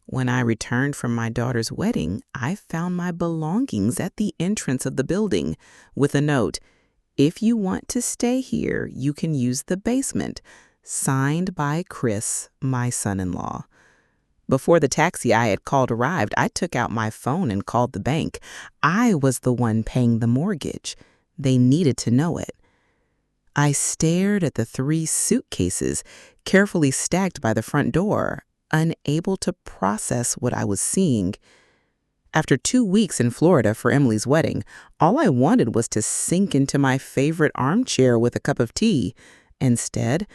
When I returned from my daughter's wedding, I found my belongings at the entrance of the building with a note, "If you want to stay here, you can use the basement," signed by Chris, my son-in-law. Before the taxi I had called arrived, I took out my phone and called the bank. I was the one paying the mortgage. They needed to know it. I stared at the 3 suitcases carefully stacked by the front door, unable to process what I was seeing. After 2 weeks in Florida for Emily's wedding, all I wanted was to sink into my favorite armchair with a cup of tea. Instead,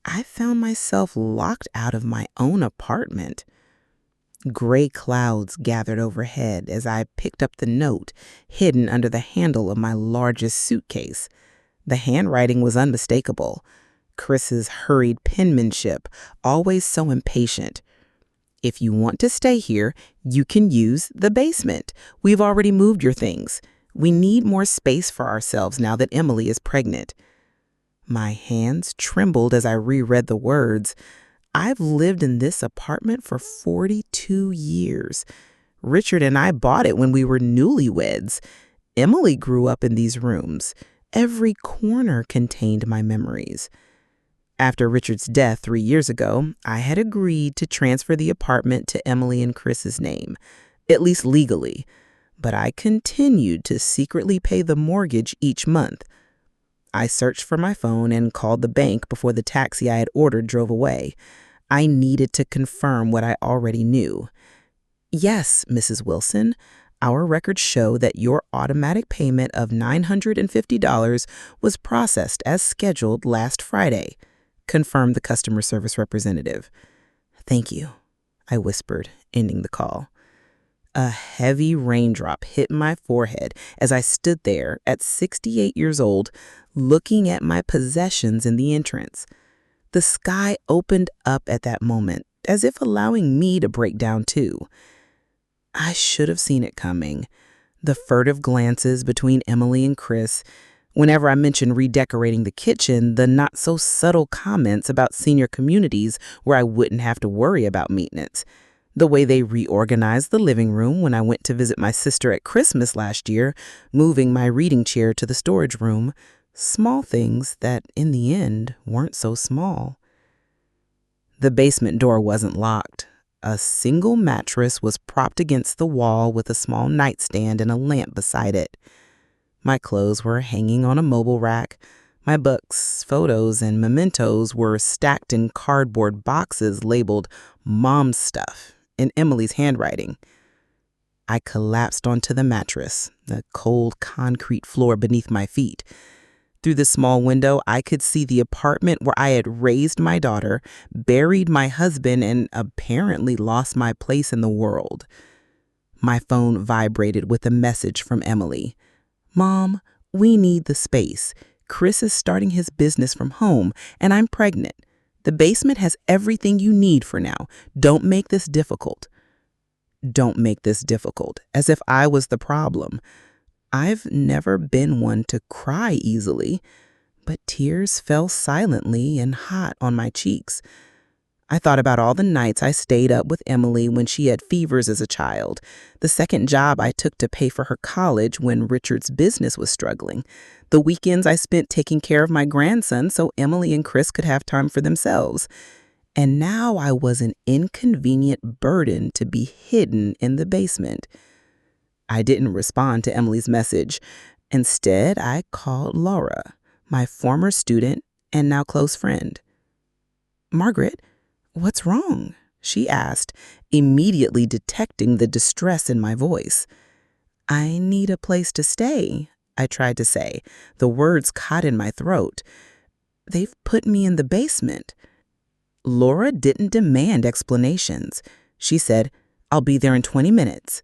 I found myself locked out of my own apartment. Gray clouds gathered overhead as I picked up the note hidden under the handle of my largest suitcase. The handwriting was unmistakable. Chris's hurried penmanship, always so impatient. "If you want to stay here, you can use the basement. We've already moved your things. We need more space for ourselves now that Emily is pregnant." My hands trembled as I reread the words. I've lived in this apartment for 42 years. Richard and I bought it when we were newlyweds. Emily grew up in these rooms. Every corner contained my memories. After Richard's death 3 years ago, I had agreed to transfer the apartment to Emily and Chris's name, at least legally, but I continued to secretly pay the mortgage each month. I searched for my phone and called the bank before the taxi I had ordered drove away. I needed to confirm what I already knew. "Yes, Mrs. Wilson, our records show that your automatic payment of $950 was processed as scheduled last Friday," confirmed the customer service representative. "Thank you," I whispered, ending the call. A heavy raindrop hit my forehead as I stood there at 68 years old, looking at my possessions in the entrance. The sky opened up at that moment, as if allowing me to break down too. I should have seen it coming. The furtive glances between Emily and Chris. Whenever I mentioned redecorating the kitchen, the not-so-subtle comments about senior communities where I wouldn't have to worry about maintenance. The way they reorganized the living room when I went to visit my sister at Christmas last year, moving my reading chair to the storage room. Small things that, in the end, weren't so small. The basement door wasn't locked. A single mattress was propped against the wall with a small nightstand and a lamp beside it. My clothes were hanging on a mobile rack. My books, photos, and mementos were stacked in cardboard boxes labeled "Mom's Stuff" in Emily's handwriting. I collapsed onto the mattress, the cold concrete floor beneath my feet. Through the small window, I could see the apartment where I had raised my daughter, buried my husband, and apparently lost my place in the world. My phone vibrated with a message from Emily. "Mom, we need the space. Chris is starting his business from home, and I'm pregnant. The basement has everything you need for now. Don't make this difficult." Don't make this difficult, as if I was the problem. I've never been one to cry easily, but tears fell silently and hot on my cheeks. I thought about all the nights I stayed up with Emily when she had fevers as a child, the second job I took to pay for her college when Richard's business was struggling, the weekends I spent taking care of my grandson so Emily and Chris could have time for themselves. And now I was an inconvenient burden to be hidden in the basement. I didn't respond to Emily's message. Instead, I called Laura, my former student and now close friend. "Margaret, what's wrong?" she asked, immediately detecting the distress in my voice. "I need a place to stay," I tried to say, the words caught in my throat. "They've put me in the basement." Laura didn't demand explanations. She said, "I'll be there in 20 minutes.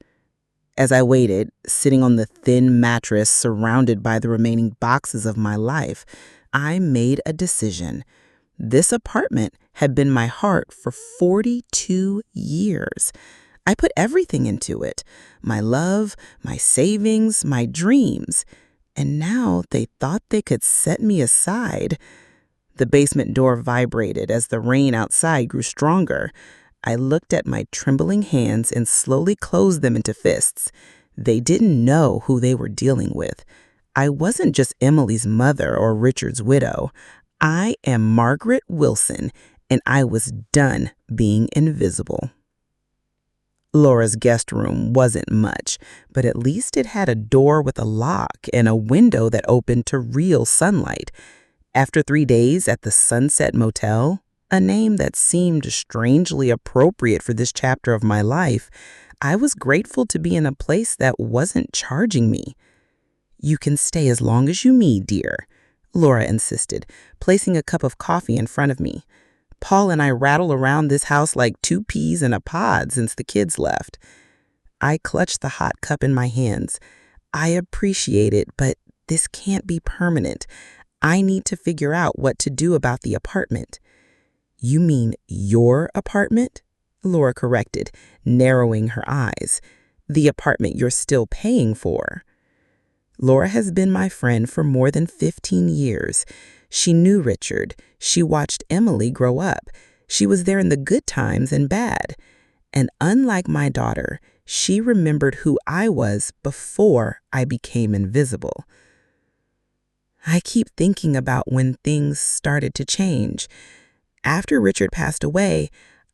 As I waited, sitting on the thin mattress surrounded by the remaining boxes of my life, I made a decision. This apartment had been my heart for 42 years. I put everything into it, my love, my savings, my dreams, and now they thought they could set me aside. The basement door vibrated as the rain outside grew stronger. I looked at my trembling hands and slowly closed them into fists. They didn't know who they were dealing with. I wasn't just Emily's mother or Richard's widow. I am Margaret Wilson, and I was done being invisible. Laura's guest room wasn't much, but at least it had a door with a lock and a window that opened to real sunlight. After 3 days at the Sunset Motel, a name that seemed strangely appropriate for this chapter of my life, I was grateful to be in a place that wasn't charging me. "You can stay as long as you need, dear," Laura insisted, placing a cup of coffee in front of me. "Paul and I rattle around this house like 2 peas in a pod since the kids left." I clutched the hot cup in my hands. "I appreciate it, but this can't be permanent. I need to figure out what to do about the apartment." "You mean your apartment?" Laura corrected, narrowing her eyes. "The apartment you're still paying for." Laura has been my friend for more than 15 years. She knew Richard. She watched Emily grow up. She was there in the good times and bad. And unlike my daughter, she remembered who I was before I became invisible. I keep thinking about when things started to change. After Richard passed away,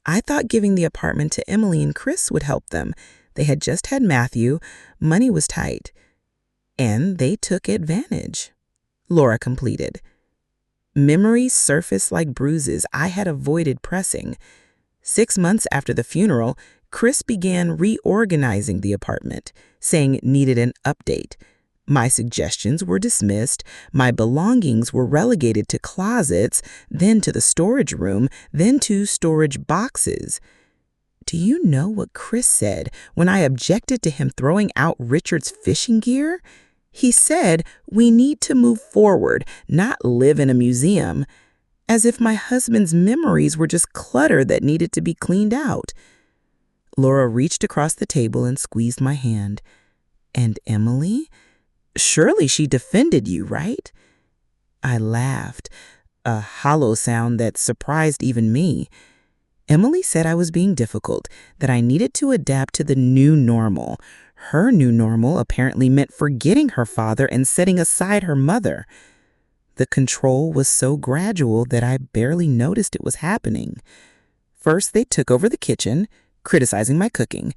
I thought giving the apartment to Emily and Chris would help them. They had just had Matthew. Money was tight. And they took advantage. Laura completed. Memories surfaced like bruises I had avoided pressing. 6 months after the funeral, Chris began reorganizing the apartment, saying it needed an update. My suggestions were dismissed. My belongings were relegated to closets, then to the storage room, then to storage boxes. Do you know what Chris said when I objected to him throwing out Richard's fishing gear? He said, "We need to move forward, not live in a museum," as if my husband's memories were just clutter that needed to be cleaned out. Laura reached across the table and squeezed my hand. "And Emily? Surely she defended you, right?" I laughed, a hollow sound that surprised even me. Emily said I was being difficult, that I needed to adapt to the new normal. Her new normal apparently meant forgetting her father and setting aside her mother. The control was so gradual that I barely noticed it was happening. First, they took over the kitchen, criticizing my cooking.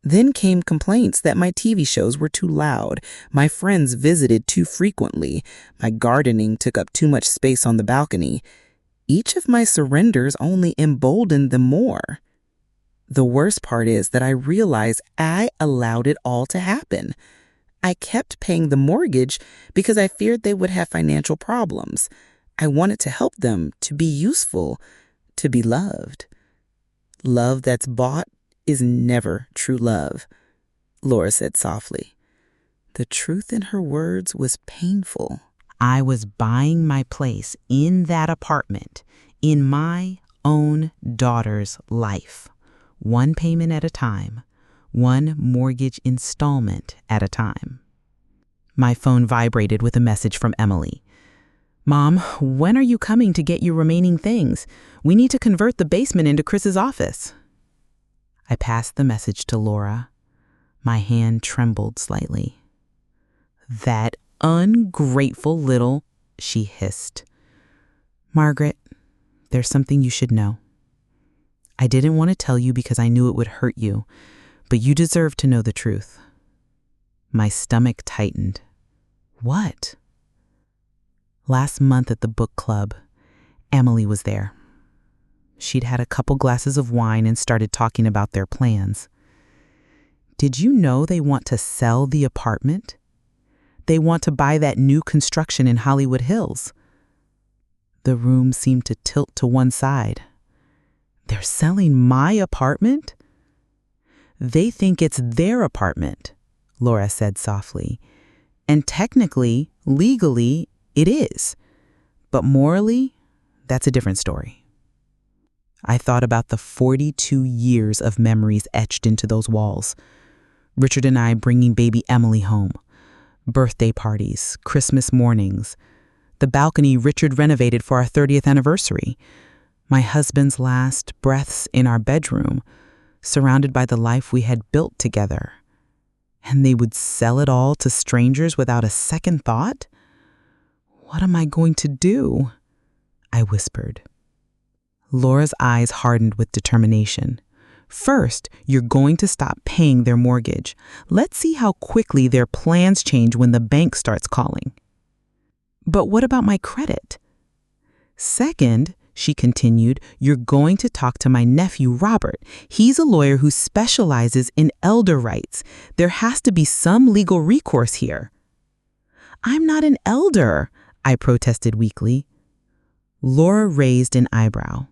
Then came complaints that my TV shows were too loud, my friends visited too frequently, my gardening took up too much space on the balcony. Each of my surrenders only emboldened them more. The worst part is that I realized I allowed it all to happen. I kept paying the mortgage because I feared they would have financial problems. I wanted to help them, to be useful, to be loved. Love that's bought is never true love, Laura said softly. The truth in her words was painful. I was buying my place in that apartment, in my own daughter's life. One payment at a time, one mortgage installment at a time. My phone vibrated with a message from Emily. "Mom, when are you coming to get your remaining things? We need to convert the basement into Chris's office." I passed the message to Laura. My hand trembled slightly. "That ungrateful little," she hissed. "Margaret, there's something you should know. I didn't want to tell you because I knew it would hurt you, but you deserve to know the truth." My stomach tightened. "What?" Last month at the book club, Emily was there. She'd had a couple glasses of wine and started talking about their plans. "Did you know they want to sell the apartment? They want to buy that new construction in Hollywood Hills." The room seemed to tilt to one side. "They're selling my apartment?" "They think it's their apartment," Laura said softly. "And technically, legally, it is. But morally, that's a different story." I thought about the 42 years of memories etched into those walls. Richard and I bringing baby Emily home. Birthday parties, Christmas mornings. The balcony Richard renovated for our 30th anniversary. My husband's last breaths in our bedroom, surrounded by the life we had built together. And they would sell it all to strangers without a second thought? What am I going to do? I whispered. Laura's eyes hardened with determination. First, you're going to stop paying their mortgage. Let's see how quickly their plans change when the bank starts calling. But what about my credit? Second, she continued, you're going to talk to my nephew, Robert. He's a lawyer who specializes in elder rights. There has to be some legal recourse here. I'm not an elder, I protested weakly. Laura raised an eyebrow.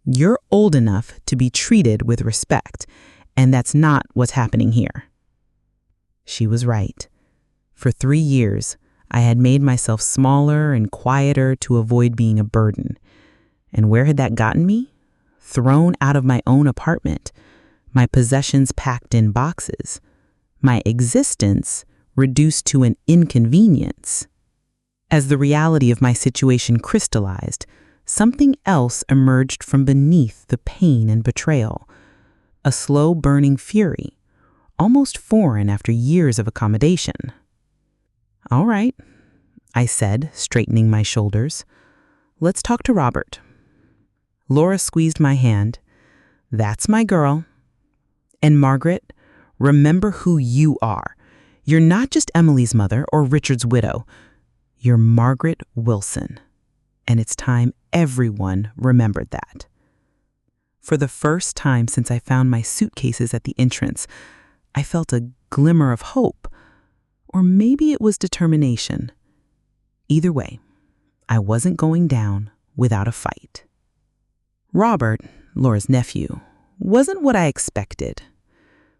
You're old enough to be treated with respect, and that's not what's happening here. She was right. For 3 years, I had made myself smaller and quieter to avoid being a burden. And where had that gotten me? Thrown out of my own apartment, my possessions packed in boxes, my existence reduced to an inconvenience. As the reality of my situation crystallized, something else emerged from beneath the pain and betrayal. A slow-burning fury, almost foreign after years of accommodation. All right, I said, straightening my shoulders. Let's talk to Robert. Laura squeezed my hand. That's my girl. And Margaret, remember who you are. You're not just Emily's mother or Richard's widow. You're Margaret Wilson. And it's time everyone remembered that. For the first time since I found my suitcases at the entrance, I felt a glimmer of hope. Or maybe it was determination. Either way, I wasn't going down without a fight. Robert, Laura's nephew, wasn't what I expected.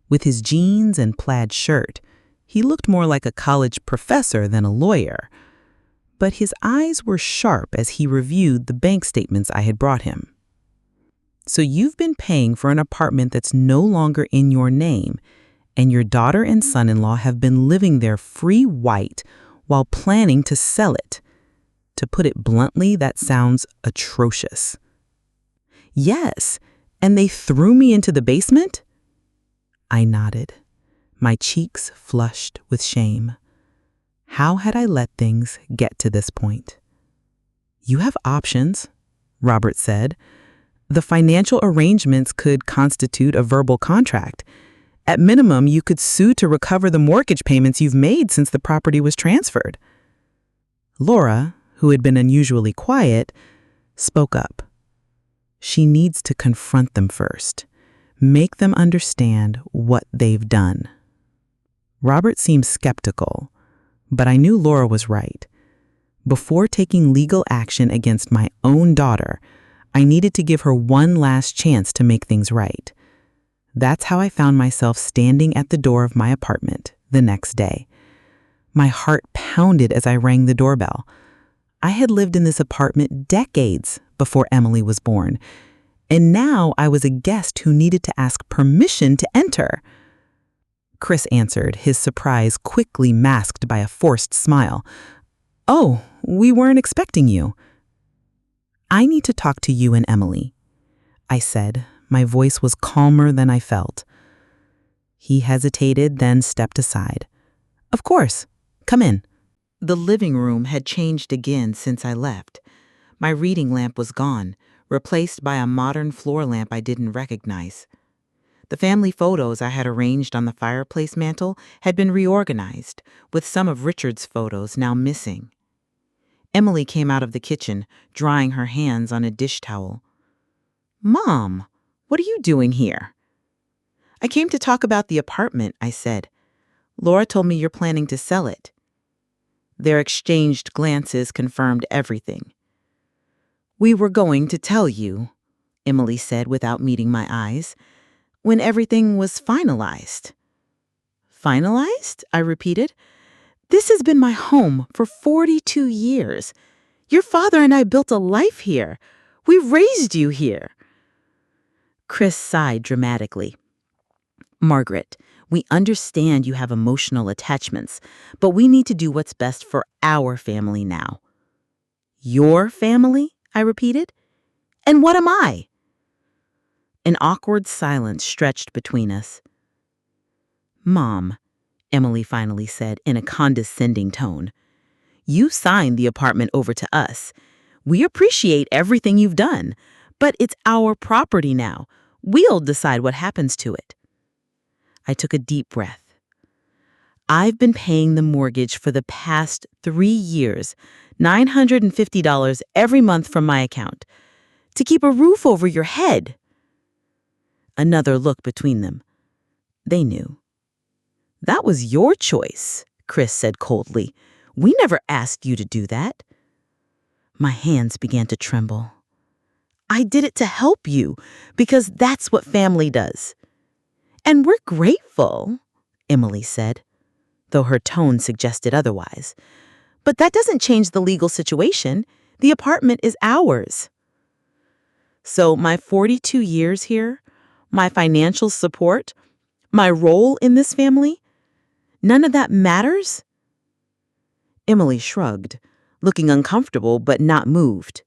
With his jeans and plaid shirt, he looked more like a college professor than a lawyer. But his eyes were sharp as he reviewed the bank statements I had brought him. So you've been paying for an apartment that's no longer in your name, and your daughter and son-in-law have been living there free white while planning to sell it. To put it bluntly, that sounds atrocious. Yes, and they threw me into the basement? I nodded, my cheeks flushed with shame. How had I let things get to this point? You have options, Robert said. The financial arrangements could constitute a verbal contract. At minimum, you could sue to recover the mortgage payments you've made since the property was transferred. Laura, who had been unusually quiet, spoke up. She needs to confront them first, make them understand what they've done. Robert seemed skeptical, but I knew Laura was right. Before taking legal action against my own daughter, I needed to give her one last chance to make things right. That's how I found myself standing at the door of my apartment the next day. My heart pounded as I rang the doorbell. I had lived in this apartment decades before Emily was born, and now I was a guest who needed to ask permission to enter. Chris answered, his surprise quickly masked by a forced smile. Oh, we weren't expecting you. I need to talk to you and Emily, I said. My voice was calmer than I felt. He hesitated, then stepped aside. Of course, come in. The living room had changed again since I left. My reading lamp was gone, replaced by a modern floor lamp I didn't recognize. The family photos I had arranged on the fireplace mantel had been reorganized, with some of Richard's photos now missing. Emily came out of the kitchen, drying her hands on a dish towel. Mom, what are you doing here? I came to talk about the apartment, I said. Laura told me you're planning to sell it. Their exchanged glances confirmed everything. We were going to tell you, Emily said without meeting my eyes, when everything was finalized. Finalized? I repeated. This has been my home for 42 years. Your father and I built a life here. We raised you here. Chris sighed dramatically. Margaret, we understand you have emotional attachments, but we need to do what's best for our family now. Your family? I repeated. And what am I? An awkward silence stretched between us. Mom, Emily finally said in a condescending tone, you signed the apartment over to us. We appreciate everything you've done, but it's our property now. We'll decide what happens to it. I took a deep breath. I've been paying the mortgage for the past 3 years, $950 every month from my account, to keep a roof over your head. Another look between them. They knew. That was your choice, Chris said coldly. We never asked you to do that. My hands began to tremble. I did it to help you, because that's what family does. And we're grateful, Emily said, though her tone suggested otherwise. But that doesn't change the legal situation. The apartment is ours. So my 42 years here, my financial support, my role in this family, none of that matters? Emily shrugged, looking uncomfortable but not moved.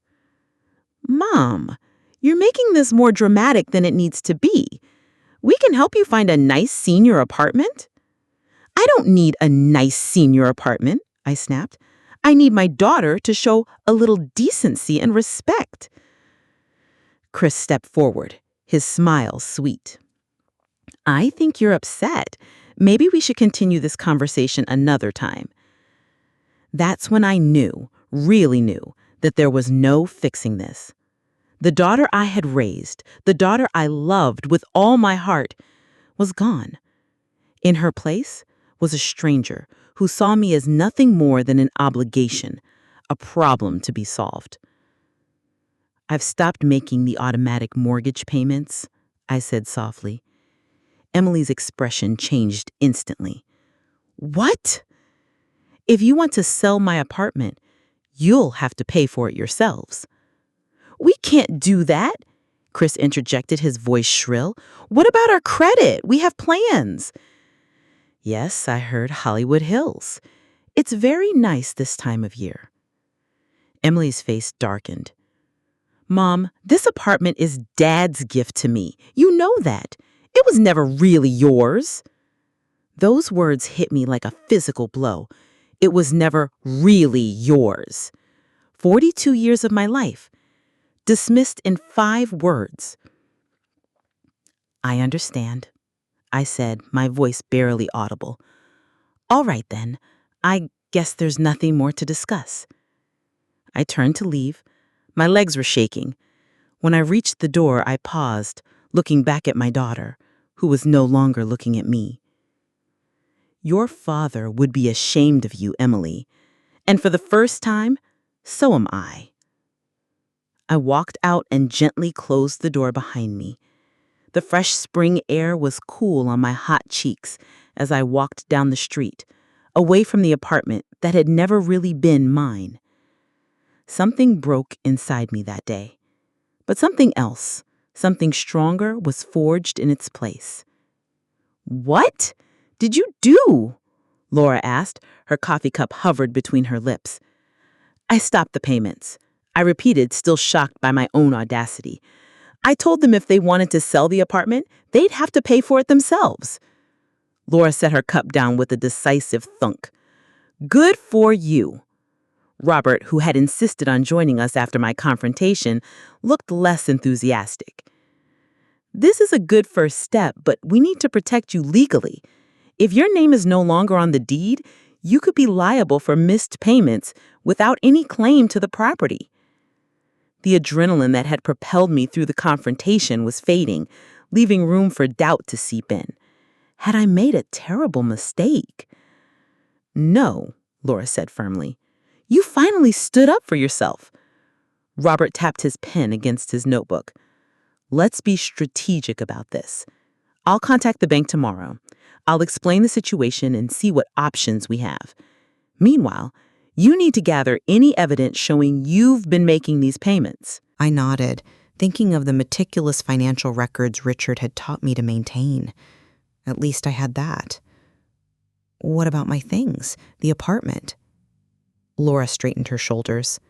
Mom, you're making this more dramatic than it needs to be. We can help you find a nice senior apartment. I don't need a nice senior apartment, I snapped. I need my daughter to show a little decency and respect. Chris stepped forward, his smile sweet. I think you're upset. Maybe we should continue this conversation another time. That's when I knew, really knew, that there was no fixing this. The daughter I had raised, the daughter I loved with all my heart, was gone. In her place was a stranger who saw me as nothing more than an obligation, a problem to be solved. I've stopped making the automatic mortgage payments, I said softly. Emily's expression changed instantly. What? If you want to sell my apartment, you'll have to pay for it yourselves. We can't do that, Chris interjected, his voice shrill. What about our credit? We have plans. Yes, I heard Hollywood Hills. It's very nice this time of year. Emily's face darkened. Mom, this apartment is Dad's gift to me. You know that. It was never really yours. Those words hit me like a physical blow. It was never really yours. 42 years of my life, dismissed in 5 words. I understand, I said, my voice barely audible. All right then, I guess there's nothing more to discuss. I turned to leave. My legs were shaking. When I reached the door, I paused, looking back at my daughter, who was no longer looking at me. Your father would be ashamed of you, Emily. And for the first time, so am I. I walked out and gently closed the door behind me. The fresh spring air was cool on my hot cheeks as I walked down the street, away from the apartment that had never really been mine. Something broke inside me that day. But something else, something stronger, was forged in its place. What did you do? Laura asked. Her coffee cup hovered between her lips. I stopped the payments. I repeated, still shocked by my own audacity. I told them if they wanted to sell the apartment, they'd have to pay for it themselves. Laura set her cup down with a decisive thunk. Good for you. Robert, who had insisted on joining us after my confrontation, looked less enthusiastic. This is a good first step, but we need to protect you legally. If your name is no longer on the deed, you could be liable for missed payments without any claim to the property. The adrenaline that had propelled me through the confrontation was fading, leaving room for doubt to seep in. Had I made a terrible mistake? No, Laura said firmly. You finally stood up for yourself. Robert tapped his pen against his notebook. Let's be strategic about this. I'll contact the bank tomorrow. I'll explain the situation and see what options we have. Meanwhile, you need to gather any evidence showing you've been making these payments. I nodded, thinking of the meticulous financial records Richard had taught me to maintain. At least I had that. What about my things? The apartment? Laura straightened her shoulders.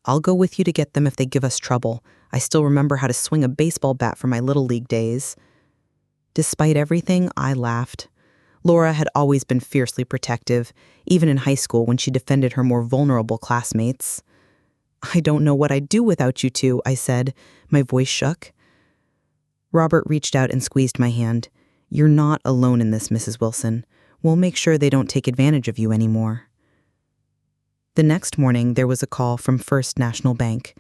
I'll go with you to get them if they give us trouble. I still remember how to swing a baseball bat from my Little League days." Despite everything, I laughed. Laura had always been fiercely protective, even in high school when she defended her more vulnerable classmates. "I don't know what I'd do without you two," I said. My voice shook. Robert reached out and squeezed my hand. "You're not alone in this, Mrs. Wilson. We'll make sure they don't take advantage of you anymore." The next morning, there was a call from First National Bank.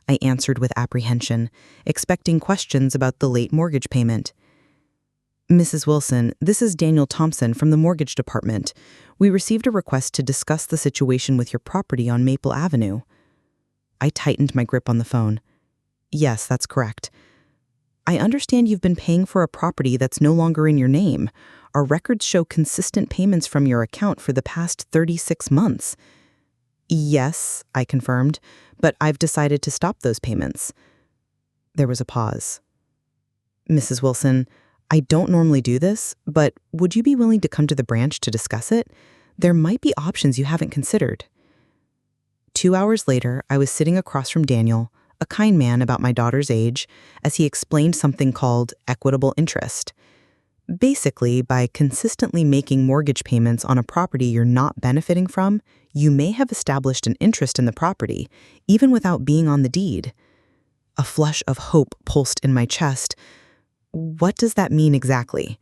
I answered with apprehension, expecting questions about the late mortgage payment. "Mrs. Wilson, this is Daniel Thompson from the mortgage department. We received a request to discuss the situation with your property on Maple Avenue." I tightened my grip on the phone. "Yes, that's correct. I understand you've been paying for a property that's no longer in your name. Our records show consistent payments from your account for the past 36 months. "Yes," I confirmed, "but I've decided to stop those payments." There was a pause. "Mrs. Wilson, I don't normally do this, but would you be willing to come to the branch to discuss it? There might be options you haven't considered." 2 hours later, I was sitting across from Daniel, a kind man about my daughter's age, as he explained something called equitable interest. Basically, by consistently making mortgage payments on a property you're not benefiting from, you may have established an interest in the property, even without being on the deed. A flush of hope pulsed in my chest. What does that mean exactly?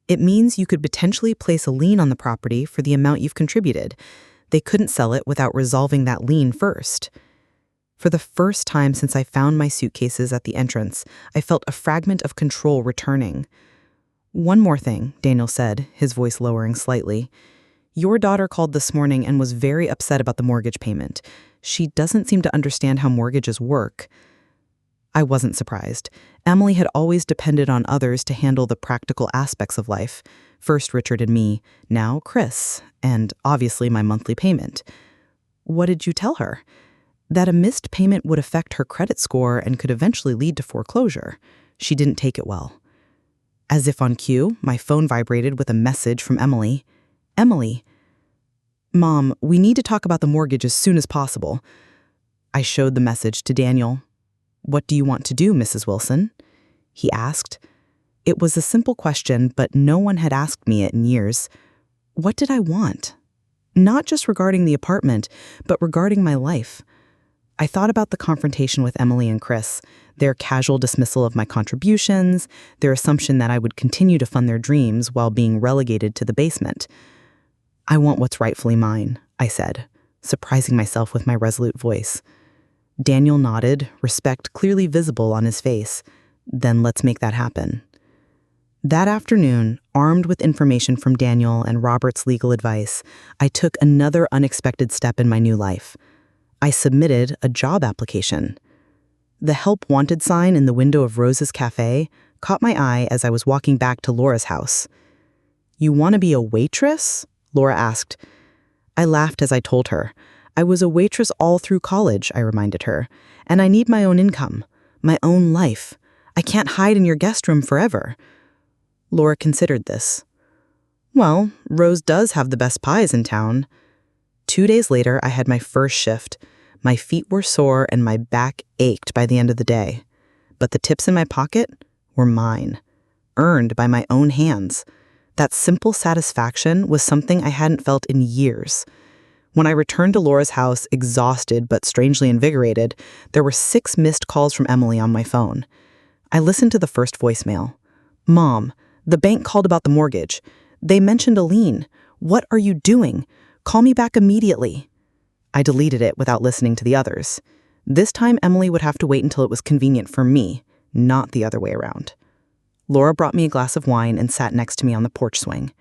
It means you could potentially place a lien on the property for the amount you've contributed. They couldn't sell it without resolving that lien first. For the first time since I found my suitcases at the entrance, I felt a fragment of control returning. "One more thing," Daniel said, his voice lowering slightly. "Your daughter called this morning and was very upset about the mortgage payment. She doesn't seem to understand how mortgages work." I wasn't surprised. Emily had always depended on others to handle the practical aspects of life. First Richard and me, now Chris, and obviously my monthly payment. "What did you tell her?" "That a missed payment would affect her credit score and could eventually lead to foreclosure. She didn't take it well." As if on cue, my phone vibrated with a message from Emily. "Emily." "Mom, we need to talk about the mortgage as soon as possible." I showed the message to Daniel. "What do you want to do, Mrs. Wilson?" he asked. It was a simple question, but no one had asked me it in years. What did I want? Not just regarding the apartment, but regarding my life. I thought about the confrontation with Emily and Chris, their casual dismissal of my contributions, their assumption that I would continue to fund their dreams while being relegated to the basement. "I want what's rightfully mine," I said, surprising myself with my resolute voice. Daniel nodded, respect clearly visible on his face. "Then let's make that happen." That afternoon, armed with information from Daniel and Robert's legal advice, I took another unexpected step in my new life. I submitted a job application. The help wanted sign in the window of Rose's Cafe caught my eye as I was walking back to Laura's house. "You want to be a waitress?" Laura asked. I laughed as I told her. "I was a waitress all through college," I reminded her, "and I need my own income, my own life. I can't hide in your guest room forever." Laura considered this. "Well, Rose does have the best pies in town." 2 days later, I had my first shift. My feet were sore and my back ached by the end of the day. But the tips in my pocket were mine, earned by my own hands. That simple satisfaction was something I hadn't felt in years. When I returned to Laura's house, exhausted but strangely invigorated, there were 6 missed calls from Emily on my phone. I listened to the first voicemail. "Mom, the bank called about the mortgage. They mentioned a lien. What are you doing? Call me back immediately." I deleted it without listening to the others. This time, Emily would have to wait until it was convenient for me, not the other way around. Laura brought me a glass of wine and sat next to me on the porch swing.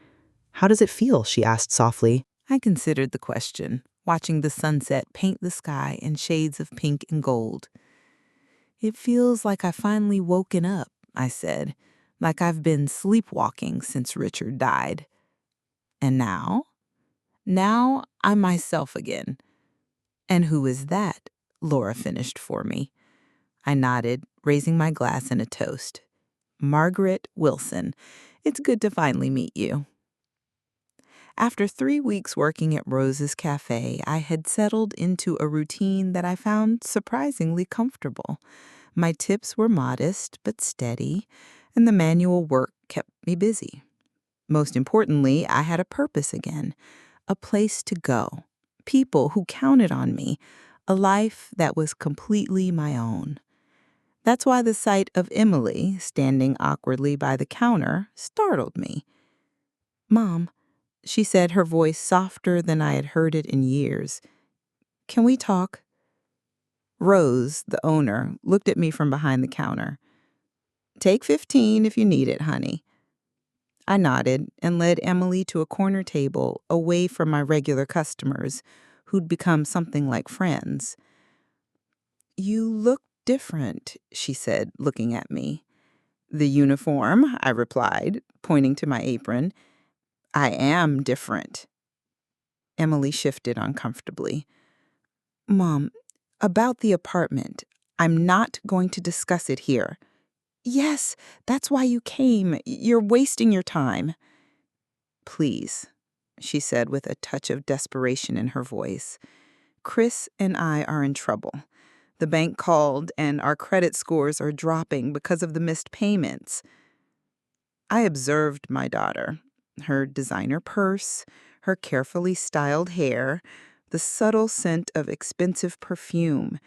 "How does it feel?" she asked softly. I considered the question, watching the sunset paint the sky in shades of pink and gold. "It feels like I've finally woken up," I said, "like I've been sleepwalking since Richard died. And now? Now I'm myself again." "And who is that?" Laura finished for me. I nodded, raising my glass in a toast. "Margaret Wilson. It's good to finally meet you." After 3 weeks working at Rose's Cafe, I had settled into a routine that I found surprisingly comfortable. My tips were modest but steady, and the manual work kept me busy. Most importantly, I had a purpose again, a place to go, people who counted on me, a life that was completely my own. That's why the sight of Emily standing awkwardly by the counter startled me. "Mom," she said, her voice softer than I had heard it in years. "Can we talk?" Rose, the owner, looked at me from behind the counter. "Take 15 if you need it, honey." I nodded and led Emily to a corner table away from my regular customers, who'd become something like friends. "You look different," she said, looking at me. "The uniform," I replied, pointing to my apron. "I am different." Emily shifted uncomfortably. "Mom, about the apartment. I'm not going to discuss it here." "Yes, that's why you came. You're wasting your time." "Please," she said with a touch of desperation in her voice. "Chris and I are in trouble. The bank called and our credit scores are dropping because of the missed payments." I observed my daughter, her designer purse, her carefully styled hair, the subtle scent of expensive perfume.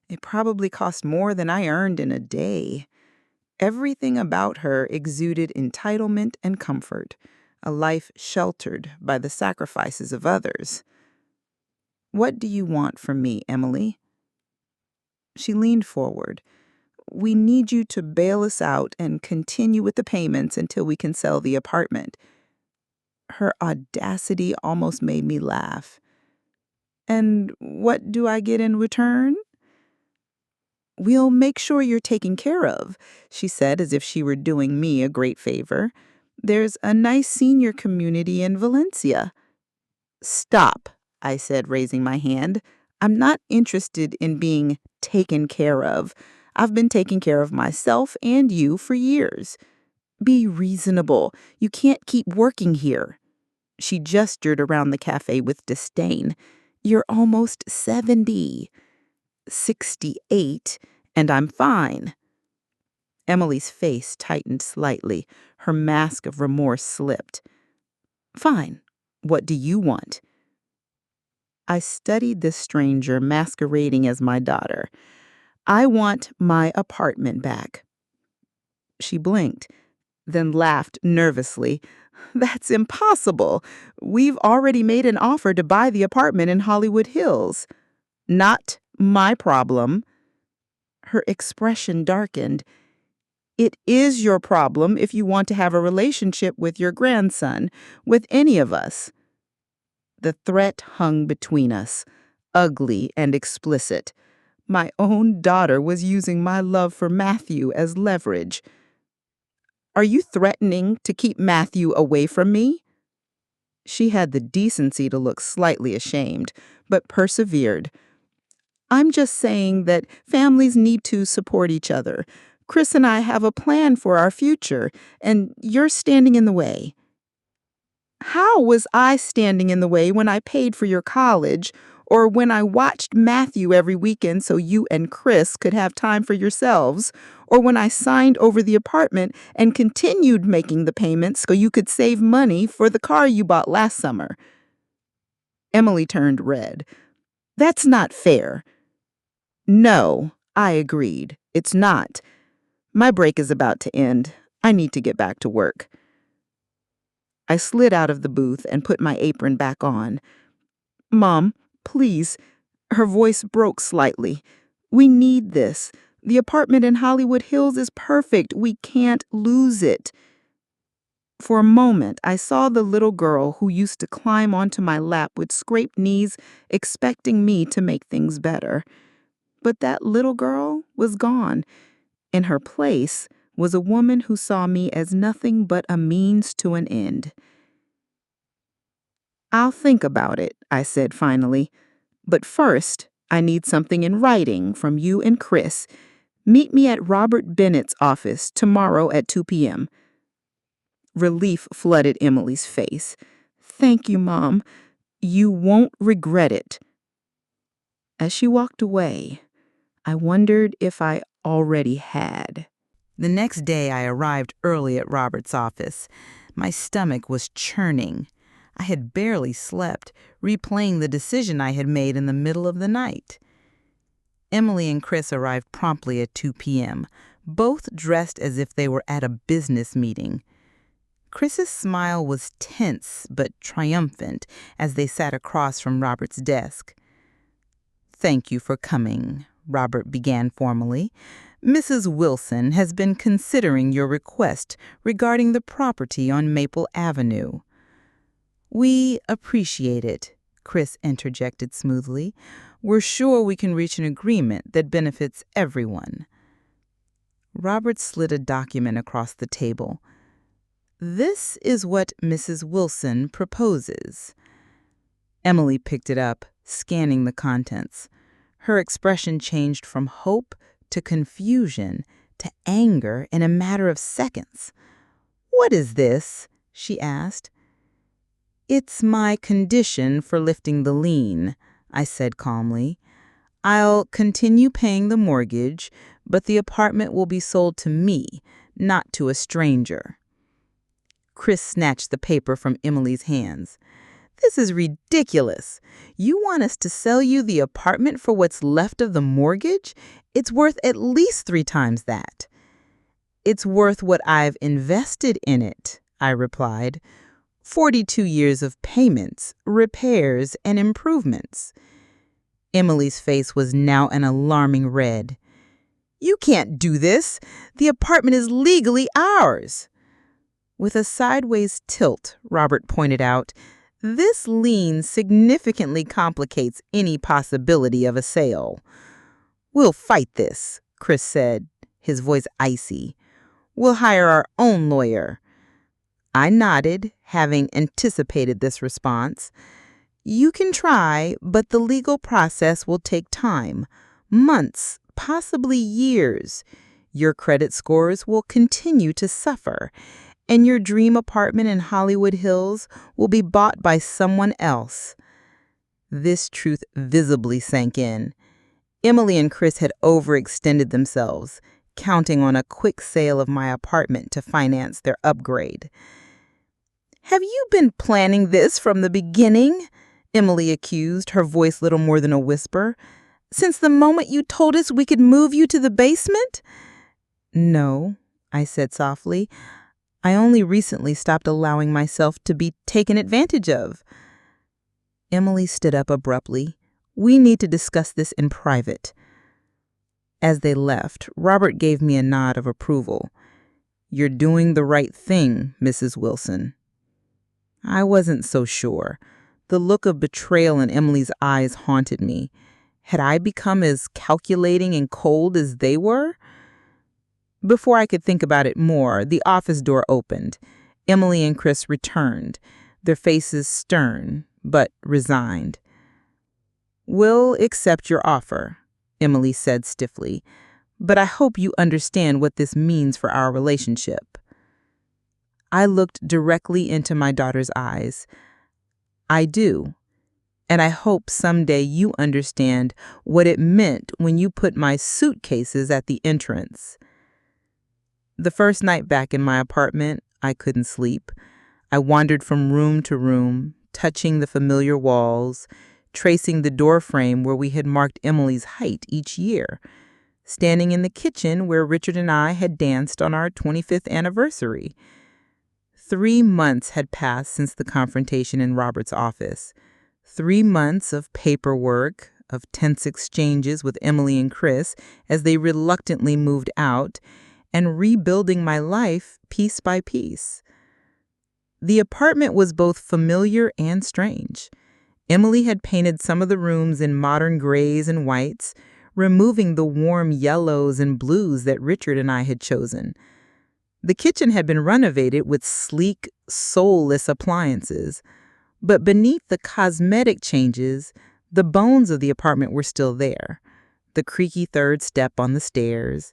It probably cost more than I earned in a day. Everything about her exuded entitlement and comfort, a life sheltered by the sacrifices of others. "What do you want from me, Emily?" She leaned forward. "We need you to bail us out and continue with the payments until we can sell the apartment." Her audacity almost made me laugh. "And what do I get in return?" "We'll make sure you're taken care of," she said as if she were doing me a great favor. "There's a nice senior community in Valencia." "Stop," I said, raising my hand. "I'm not interested in being taken care of. I've been taking care of myself and you for years. Be reasonable. You can't keep working here." She gestured around the cafe with disdain. "You're almost 70. 68, and I'm fine." Emily's face tightened slightly. Her mask of remorse slipped. "Fine. What do you want?" I studied this stranger masquerading as my daughter. "I want my apartment back." She blinked, then laughed nervously. "That's impossible. We've already made an offer to buy the apartment in Hollywood Hills." "Not my problem." Her expression darkened. "It is your problem if you want to have a relationship with your grandson, with any of us." The threat hung between us, ugly and explicit. My own daughter was using my love for Matthew as leverage. "Are you threatening to keep Matthew away from me?" She had the decency to look slightly ashamed, but persevered. "I'm just saying that families need to support each other. Chris and I have a plan for our future, and you're standing in the way." "How was I standing in the way when I paid for your college, or when I watched Matthew every weekend so you and Chris could have time for yourselves, or when I signed over the apartment and continued making the payments so you could save money for the car you bought last summer?" Emily turned red. "That's not fair." "No," I agreed. "It's not. My break is about to end. I need to get back to work." I slid out of the booth and put my apron back on. "Mom, please." Her voice broke slightly. "We need this. The apartment in Hollywood Hills is perfect. We can't lose it." For a moment, I saw the little girl who used to climb onto my lap with scraped knees, expecting me to make things better. But that little girl was gone. In her place was a woman who saw me as nothing but a means to an end. "I'll think about it," I said finally. "But first, I need something in writing from you and Chris. Meet me at Robert Bennett's office tomorrow at 2 p.m. Relief flooded Emily's face. Thank you, Mom. You won't regret it." As she walked away, I wondered if I already had. The next day, I arrived early at Robert's office. My stomach was churning. I had barely slept, replaying the decision I had made in the middle of the night. Emily and Chris arrived promptly at 2 p.m., both dressed as if they were at a business meeting. Chris's smile was tense but triumphant as they sat across from Robert's desk. "Thank you for coming," Robert began formally. "Mrs. Wilson has been considering your request regarding the property on Maple Avenue." "We appreciate it," Chris interjected smoothly. "We're sure we can reach an agreement that benefits everyone." Robert slid a document across the table. "This is what Mrs. Wilson proposes." Emily picked it up, scanning the contents. Her expression changed from hope to confusion to anger in a matter of seconds. "What is this?" she asked. "It's my condition for lifting the lien," I said calmly. "I'll continue paying the mortgage, but the apartment will be sold to me, not to a stranger." Chris snatched the paper from Emily's hands. "This is ridiculous. You want us to sell you the apartment for what's left of the mortgage? It's worth at least 3 times that." "It's worth what I've invested in it," I replied. 42 years of payments, repairs, and improvements." Emily's face was now an alarming red. "You can't do this. The apartment is legally ours." With a sideways tilt, Robert pointed out, "This lien significantly complicates any possibility of a sale." "We'll fight this," Chris said, his voice icy. "We'll hire our own lawyer." I nodded, having anticipated this response. "You can try, but the legal process will take time, months, possibly years. Your credit scores will continue to suffer, and your dream apartment in Hollywood Hills will be bought by someone else." This truth visibly sank in. Emily and Chris had overextended themselves, counting on a quick sale of my apartment to finance their upgrade. "Have you been planning this from the beginning?" Emily accused, her voice little more than a whisper. "Since the moment you told us we could move you to the basement?" "No," I said softly. "I only recently stopped allowing myself to be taken advantage of." Emily stood up abruptly. "We need to discuss this in private." As they left, Robert gave me a nod of approval. "You're doing the right thing, Mrs. Wilson." I wasn't so sure. The look of betrayal in Emily's eyes haunted me. Had I become as calculating and cold as they were? Before I could think about it more, the office door opened. Emily and Chris returned, their faces stern but resigned. "We'll accept your offer," Emily said stiffly, "but I hope you understand what this means for our relationship." I looked directly into my daughter's eyes. "I do, and I hope someday you understand what it meant when you put my suitcases at the entrance." The first night back in my apartment, I couldn't sleep. I wandered from room to room, touching the familiar walls, tracing the door frame where we had marked Emily's height each year, standing in the kitchen where Richard and I had danced on our 25th anniversary. 3 months had passed since the confrontation in Robert's office. 3 months of paperwork, of tense exchanges with Emily and Chris as they reluctantly moved out, and rebuilding my life piece by piece. The apartment was both familiar and strange. Emily had painted some of the rooms in modern grays and whites, removing the warm yellows and blues that Richard and I had chosen. The kitchen had been renovated with sleek, soulless appliances, but beneath the cosmetic changes, the bones of the apartment were still there. The creaky third step on the stairs,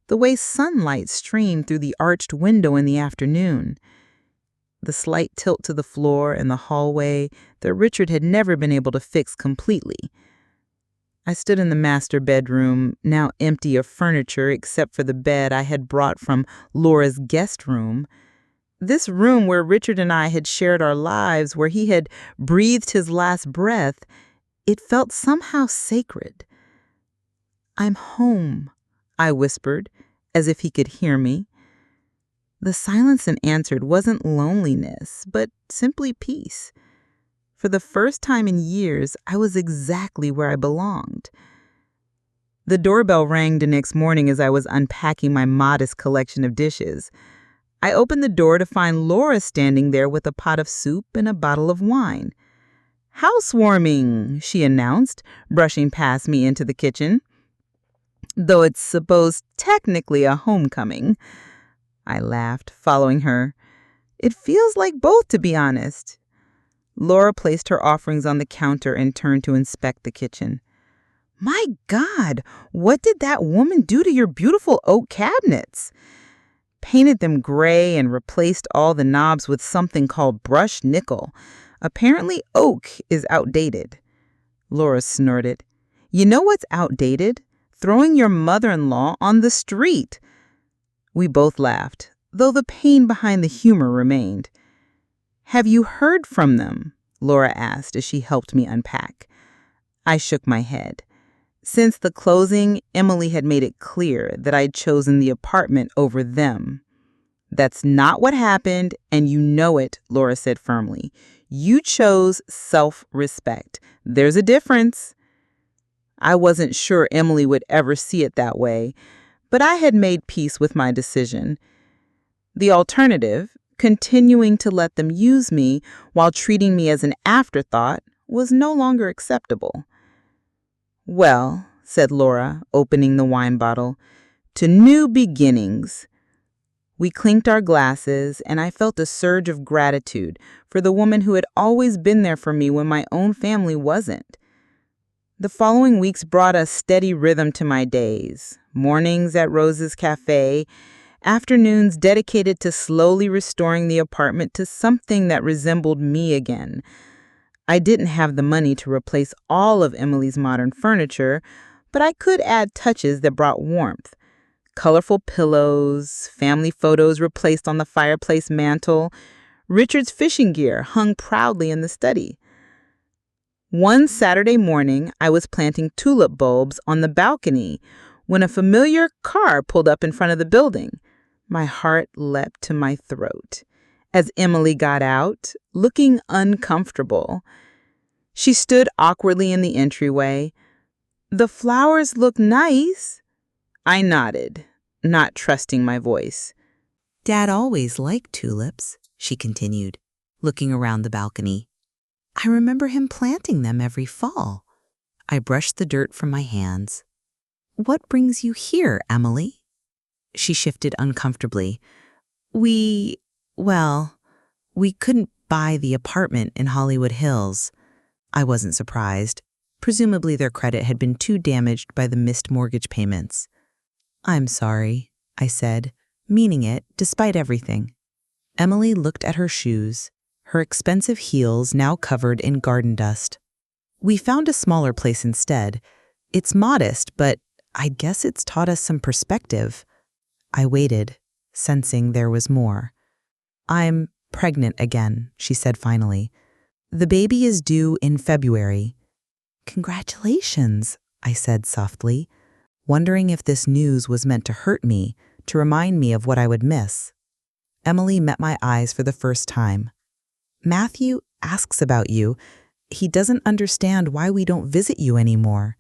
the way sunlight streamed through the arched window in the afternoon. the slight tilt to the floor and the hallway that Richard had never been able to fix completely. I stood in the master bedroom, now empty of furniture except for the bed I had brought from Laura's guest room. This room where Richard and I had shared our lives, where he had breathed his last breath, it felt somehow sacred. "I'm home," I whispered, as if he could hear me. The silence and answered wasn't loneliness, but simply peace. For the first time in years, I was exactly where I belonged. The doorbell rang the next morning as I was unpacking my modest collection of dishes. I opened the door to find Laura standing there with a pot of soup and a bottle of wine. "Housewarming," she announced, brushing past me into the kitchen. "Though it's supposed technically a homecoming." I laughed, following her. "It feels like both, to be honest." Laura placed her offerings on the counter and turned to inspect the kitchen. "My God, what did that woman do to your beautiful oak cabinets?" "Painted them gray and replaced all the knobs with something called brushed nickel. Apparently oak is outdated." Laura snorted. "You know what's outdated? Throwing your mother-in-law on the street." We both laughed, though the pain behind the humor remained. "Have you heard from them?" Laura asked as she helped me unpack. I shook my head. Since the closing, Emily had made it clear that I'd chosen the apartment over them. "That's not what happened, and you know it," Laura said firmly. "You chose self-respect. There's a difference." I wasn't sure Emily would ever see it that way, but I had made peace with my decision. The alternative, continuing to let them use me while treating me as an afterthought, was no longer acceptable. "Well," said Laura, opening the wine bottle, "to new beginnings." We clinked our glasses, and I felt a surge of gratitude for the woman who had always been there for me when my own family wasn't. The following weeks brought a steady rhythm to my days. Mornings at Rose's Cafe, afternoons dedicated to slowly restoring the apartment to something that resembled me again. I didn't have the money to replace all of Emily's modern furniture, but I could add touches that brought warmth. Colorful pillows, family photos replaced on the fireplace mantel, Richard's fishing gear hung proudly in the study. One Saturday morning, I was planting tulip bulbs on the balcony when a familiar car pulled up in front of the building. My heart leapt to my throat as Emily got out, looking uncomfortable. She stood awkwardly in the entryway. "The flowers look nice." I nodded, not trusting my voice. "Dad always liked tulips," she continued, looking around the balcony. "I remember him planting them every fall." I brushed the dirt from my hands. "What brings you here, Emily?" She shifted uncomfortably. Well, we couldn't buy the apartment in Hollywood Hills." I wasn't surprised. Presumably their credit had been too damaged by the missed mortgage payments. "I'm sorry," I said, meaning it despite everything. Emily looked at her shoes, her expensive heels now covered in garden dust. "We found a smaller place instead. It's modest, but I guess it's taught us some perspective." I waited, sensing there was more. "I'm pregnant again," she said finally. "The baby is due in February." "Congratulations," I said softly, wondering if this news was meant to hurt me, to remind me of what I would miss. Emily met my eyes for the first time. "Matthew asks about you. He doesn't understand why we don't visit you anymore."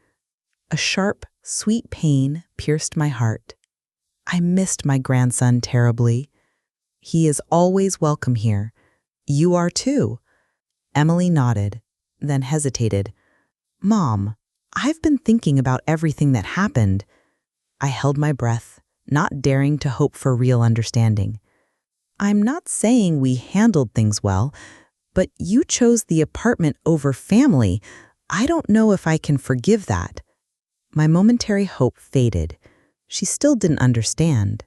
A sharp, sweet pain pierced my heart. I missed my grandson terribly. "He is always welcome here. You are too." Emily nodded, then hesitated. "Mom, I've been thinking about everything that happened." I held my breath, not daring to hope for real understanding. "I'm not saying we handled things well, but you chose the apartment over family. I don't know if I can forgive that." My momentary hope faded. She still didn't understand.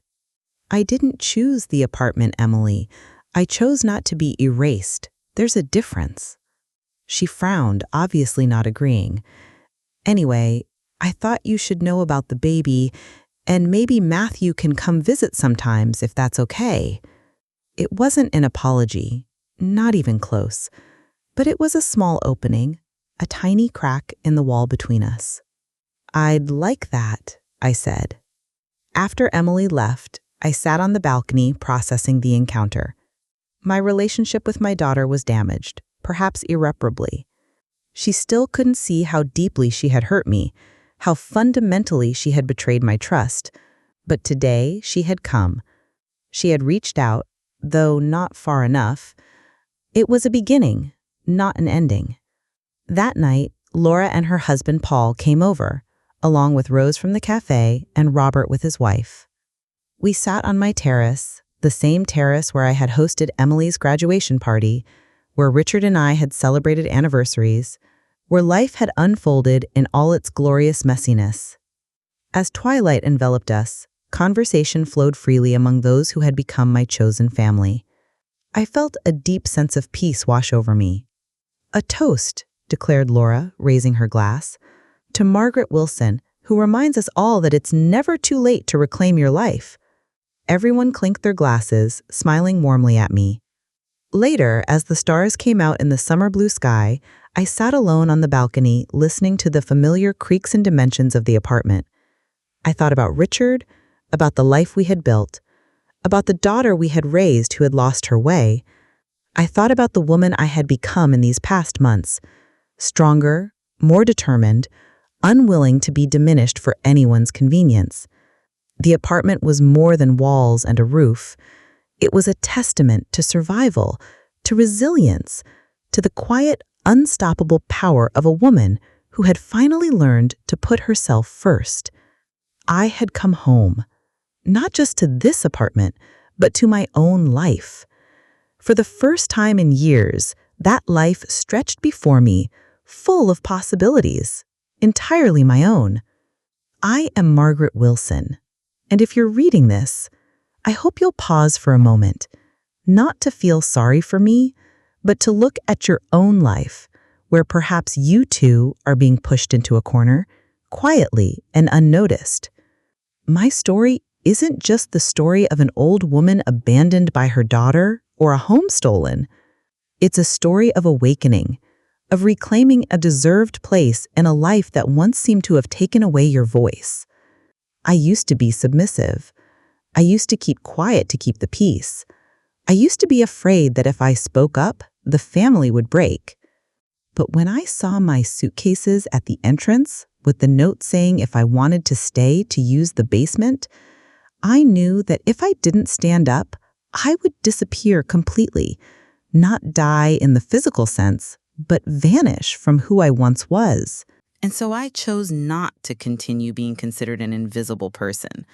"I didn't choose the apartment, Emily. I chose not to be erased. There's a difference. She frowned, obviously not agreeing. Anyway, I thought you should know about the baby, and maybe Matthew can come visit sometimes if that's okay. It wasn't an apology, not even close, but it was a small opening, a tiny crack in the wall between us. I'd like that, I said. After Emily left, I sat on the balcony processing the encounter. My relationship with my daughter was damaged, perhaps irreparably. She still couldn't see how deeply she had hurt me, how fundamentally she had betrayed my trust. But today she had come. She had reached out, though not far enough. It was a beginning, not an ending. That night, Laura and her husband Paul came over, along with Rose from the cafe and Robert with his wife. We sat on my terrace, the same terrace where I had hosted Emily's graduation party, where Richard and I had celebrated anniversaries, where life had unfolded in all its glorious messiness. As twilight enveloped us, conversation flowed freely among those who had become my chosen family. I felt a deep sense of peace wash over me. "A toast," declared Laura, raising her glass, "to Margaret Wilson, who reminds us all that it's never too late to reclaim your life." Everyone clinked their glasses, smiling warmly at me. Later, as the stars came out in the summer blue sky, I sat alone on the balcony, listening to the familiar creaks and dimensions of the apartment. I thought about Richard, about the life we had built, about the daughter we had raised who had lost her way. I thought about the woman I had become in these past months, stronger, more determined, unwilling to be diminished for anyone's convenience. The apartment was more than walls and a roof. It was a testament to survival, to resilience, to the quiet, unstoppable power of a woman who had finally learned to put herself first. I had come home, not just to this apartment, but to my own life. For the first time in years, that life stretched before me, full of possibilities, entirely my own. I am Margaret Wilson, and if you're reading this, I hope you'll pause for a moment, not to feel sorry for me, but to look at your own life, where perhaps you too are being pushed into a corner, quietly and unnoticed. My story isn't just the story of an old woman abandoned by her daughter or a home stolen. It's a story of awakening, of reclaiming a deserved place in a life that once seemed to have taken away your voice. I used to be submissive. I used to keep quiet to keep the peace. I used to be afraid that if I spoke up, the family would break. But when I saw my suitcases at the entrance, with the note saying if I wanted to stay to use the basement, I knew that if I didn't stand up, I would disappear completely, not die in the physical sense, but vanish from who I once was. And so I chose not to continue being considered an invisible person.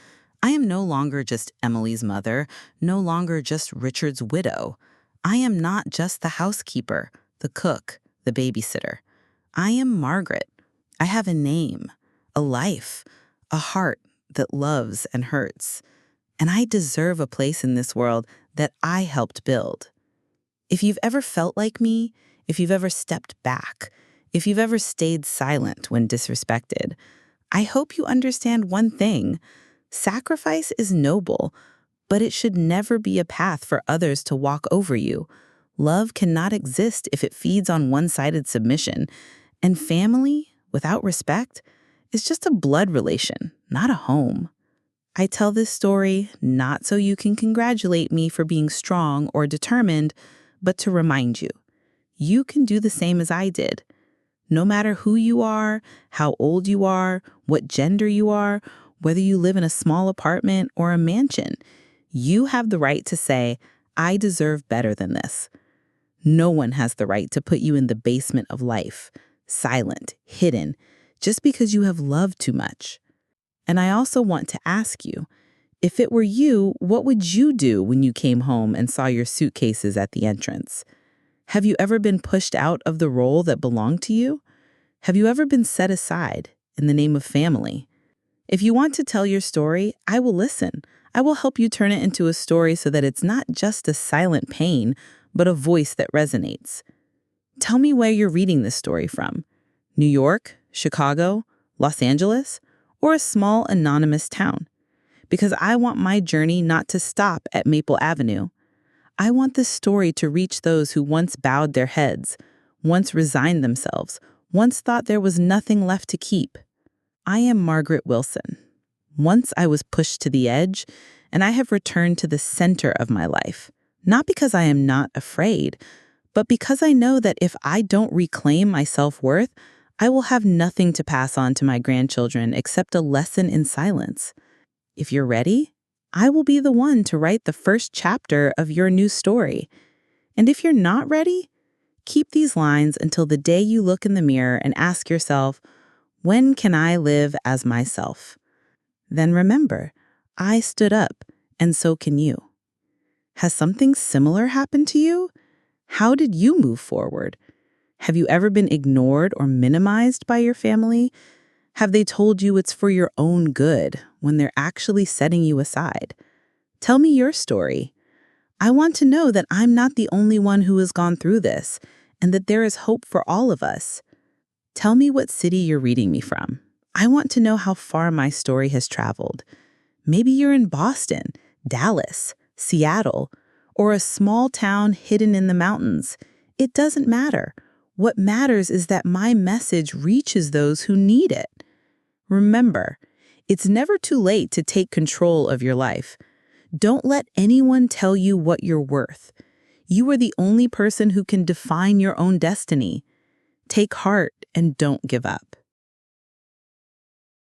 I am no longer just Emily's mother, no longer just Richard's widow. I am not just the housekeeper, the cook, the babysitter. I am Margaret. I have a name, a life, a heart that loves and hurts. And I deserve a place in this world that I helped build. If you've ever felt like me, if you've ever stepped back, if you've ever stayed silent when disrespected, I hope you understand one thing. Sacrifice is noble, but it should never be a path for others to walk over you. Love cannot exist if it feeds on one-sided submission. And family, without respect, is just a blood relation, not a home. I tell this story not so you can congratulate me for being strong or determined, but to remind you, you can do the same as I did. No matter who you are, how old you are, what gender you are, whether you live in a small apartment or a mansion, you have the right to say, I deserve better than this. No one has the right to put you in the basement of life, silent, hidden, just because you have loved too much. And I also want to ask you, if it were you, what would you do when you came home and saw your suitcases at the entrance? Have you ever been pushed out of the role that belonged to you? Have you ever been set aside in the name of family? If you want to tell your story, I will listen. I will help you turn it into a story so that it's not just a silent pain, but a voice that resonates. Tell me where you're reading this story from. New York, Chicago, Los Angeles, or a small anonymous town. Because I want my journey not to stop at Maple Avenue. I want this story to reach those who once bowed their heads, once resigned themselves, once thought there was nothing left to keep. I am Margaret Wilson. Once I was pushed to the edge, and I have returned to the center of my life, not because I am not afraid, but because I know that if I don't reclaim my self-worth, I will have nothing to pass on to my grandchildren except a lesson in silence. If you're ready, I will be the one to write the first chapter of your new story. And if you're not ready, keep these lines until the day you look in the mirror and ask yourself, when can I live as myself? Then remember, I stood up, and so can you. Has something similar happened to you? How did you move forward? Have you ever been ignored or minimized by your family? Have they told you it's for your own good when they're actually setting you aside? Tell me your story. I want to know that I'm not the only one who has gone through this, and that there is hope for all of us. Tell me what city you're reading me from. I want to know how far my story has traveled. Maybe you're in Boston, Dallas, Seattle, or a small town hidden in the mountains. It doesn't matter. What matters is that my message reaches those who need it. Remember, it's never too late to take control of your life. Don't let anyone tell you what you're worth. You are the only person who can define your own destiny. Take heart and don't give up.